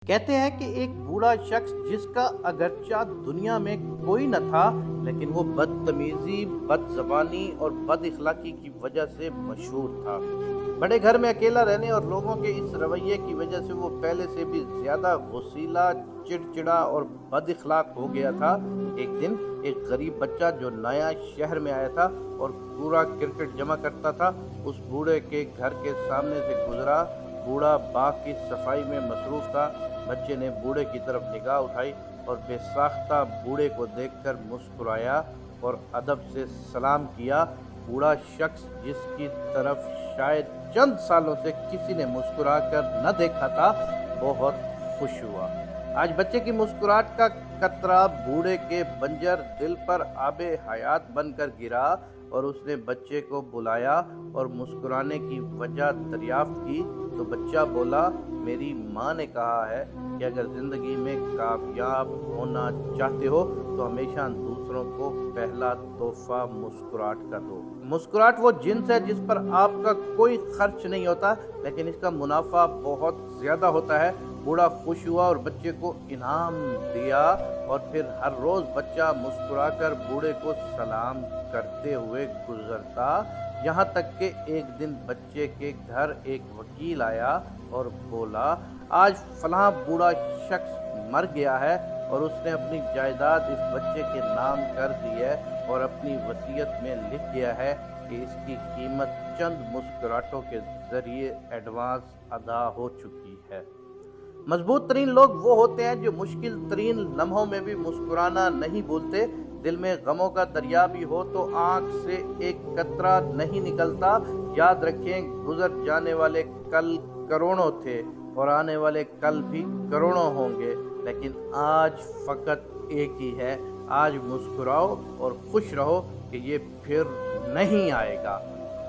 کہتے ہیں کہ ایک بوڑھا شخص جس کا اگرچہ دنیا میں کوئی نہ تھا لیکن وہ بدتمیزی، بد زبانی اور بد اخلاقی کی وجہ سے مشہور تھا۔ بڑے گھر میں اکیلا رہنے اور لوگوں کے اس رویے کی وجہ سے وہ پہلے سے بھی زیادہ غصیلا، چڑچڑا اور بد اخلاق ہو گیا تھا۔ ایک دن ایک غریب بچہ جو نیا شہر میں آیا تھا اور پورا کرکٹ جمع کرتا تھا، اس بوڑھے کے گھر کے سامنے سے گزرا۔ بوڑھا باغ کی صفائی میں مصروف تھا۔ بچے نے بوڑھے کی طرف نگاہ اٹھائی اور بے ساختہ بوڑھے کو دیکھ کر مسکرایا اور ادب سے سلام کیا۔ بوڑھا شخص جس کی طرف شاید چند سالوں سے کسی نے مسکرا کر نہ دیکھا تھا، بہت خوش ہوا۔ آج بچے کی مسکراہٹ کا قطرہ بوڑھے کے بنجر دل پر آب حیات بن کر گرا اور اس نے بچے کو بلایا اور مسکرانے کی وجہ دریافت کی تو بچہ بولا، میری ماں نے کہا ہے کہ اگر زندگی میں کامیاب ہونا چاہتے ہو تو ہمیشہ دوسروں کو پہلا تحفہ مسکراہٹ کا دو۔ مسکراہٹ وہ جنس ہے جس پر آپ کا کوئی خرچ نہیں ہوتا لیکن اس کا منافع بہت زیادہ ہوتا ہے۔ بوڑھا خوش ہوا اور بچے کو انعام دیا اور پھر ہر روز بچہ مسکرا کر بوڑھے کو سلام کرتے ہوئے گزرتا، یہاں تک کہ ایک دن بچے کے گھر ایک وکیل آیا اور بولا، آج فلاں بوڑھا شخص مر گیا ہے اور اس نے اپنی جائیداد اس بچے کے نام کر دی ہے اور اپنی وصیت میں لکھ دیا ہے کہ اس کی قیمت چند مسکراہٹوں کے ذریعے ایڈوانس ادا ہو چکی ہے۔ مضبوط ترین لوگ وہ ہوتے ہیں جو مشکل ترین لمحوں میں بھی مسکرانا نہیں بھولتے۔ دل میں غموں کا دریا بھی ہو تو آنکھ سے ایک قطرہ نہیں نکلتا۔ یاد رکھیں، گزر جانے والے کل کروڑوں تھے اور آنے والے کل بھی کروڑوں ہوں گے، لیکن آج فقط ایک ہی ہے۔ آج مسکراؤ اور خوش رہو کہ یہ پھر نہیں آئے گا۔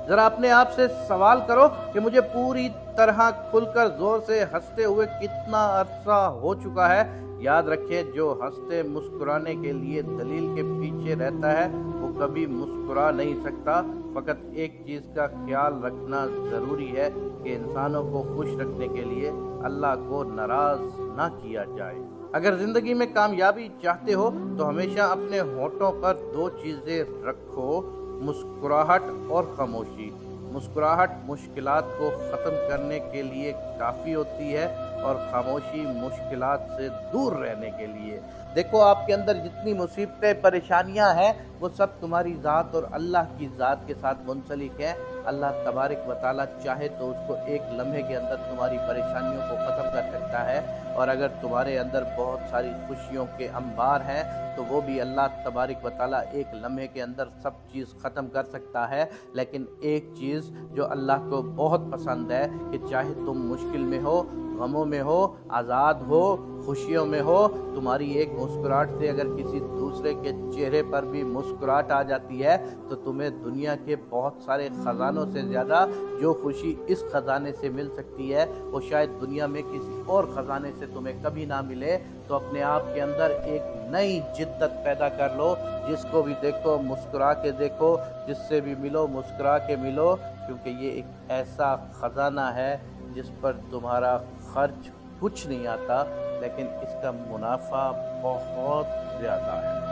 ذرا اپنے آپ سے سوال کرو کہ مجھے پوری طرح کھل کر زور سے ہنستے ہوئے کتنا عرصہ ہو چکا ہے۔ یاد رکھیں، جو ہنستے مسکرانے کے لیے دلیل کے پیچھے رہتا ہے وہ کبھی مسکرا نہیں سکتا۔ فقط ایک چیز کا خیال رکھنا ضروری ہے کہ انسانوں کو خوش رکھنے کے لیے اللہ کو ناراض نہ کیا جائے۔ اگر زندگی میں کامیابی چاہتے ہو تو ہمیشہ اپنے ہونٹوں پر دو چیزیں رکھو، مسکراہٹ اور خاموشی۔ مسکراہٹ مشکلات کو ختم کرنے کے لیے کافی ہوتی ہے اور خاموشی مشکلات سے دور رہنے کے لیے۔ دیکھو، آپ کے اندر جتنی مصیبتیں، پریشانیاں ہیں، وہ سب تمہاری ذات اور اللہ کی ذات کے ساتھ منسلک ہیں۔ اللہ تبارک و تعالیٰ چاہے تو اس کو ایک لمحے کے اندر تمہاری پریشانیوں کو ختم کر سکتا ہے، اور اگر تمہارے اندر بہت ساری خوشیوں کے انبار ہیں تو وہ بھی اللہ تبارک و تعالیٰ ایک لمحے کے اندر سب چیز ختم کر سکتا ہے۔ لیکن ایک چیز جو اللہ کو بہت پسند ہے کہ چاہے تم مشکل میں ہو، غموں میں ہو، آزاد ہو، خوشیوں میں ہو، تمہاری ایک مسکراہٹ سے اگر کسی دوسرے کے چہرے پر بھی مسکراہٹ آ جاتی ہے تو تمہیں دنیا کے بہت سارے خزانوں سے زیادہ جو خوشی اس خزانے سے مل سکتی ہے وہ شاید دنیا میں کسی اور خزانے سے تمہیں کبھی نہ ملے۔ تو اپنے آپ کے اندر ایک نئی جدت پیدا کر لو، جس کو بھی دیکھو مسکرا کے دیکھو، جس سے بھی ملو مسکرا کے ملو، کیونکہ یہ ایک ایسا خزانہ ہے جس پر تمہارا خرچ کچھ نہیں آتا لیکن اس کا منافع بہت زیادہ ہے۔